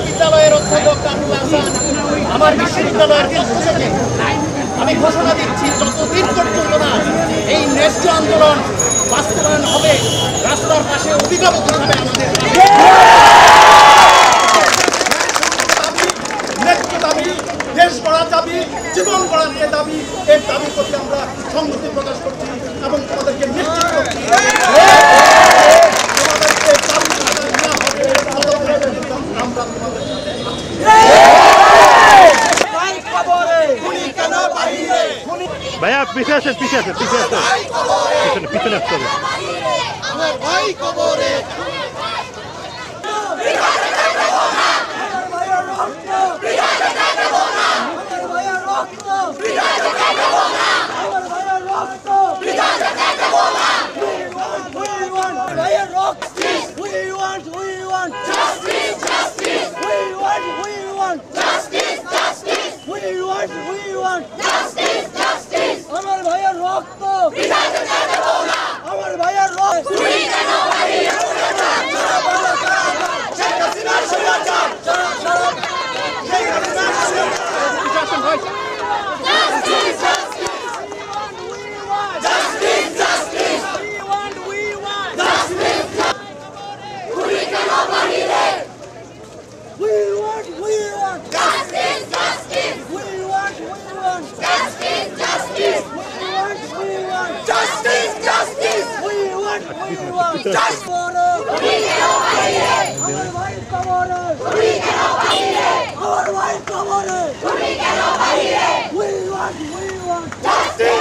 বিদ্যালয়ের অধ্যাপক কামরুল হাসান আমার বিশ্ববিদ্যালয়ের পক্ষ থেকে আমি ঘোষণা দিচ্ছি, যতদিন পর্যন্ত না এই ন্যায্য আন্দোলন বাস্তবায়ন হবে, রাস্তার পাশে অভিভাবক হিসাবে আমাদের ন্যায্য দাবি, দেশ গড়ার দাবি, জীবন গড়ার যে দাবি, এর দাবির প্রতি আমরা সংহতি প্রকাশ করছি এবং তোমাদেরকে নিশ্চিত করছি আমরা তোমাদের সাথে ভাইয়া পিছিয়ে আসেন, পিছিয়ে আসেন, পিছিয়ে আসেন, পিছনে পিছনে আসতে হবে। আমার ভাইয়ের রক্ত আমার ভাইয়ের রক্ত Justice!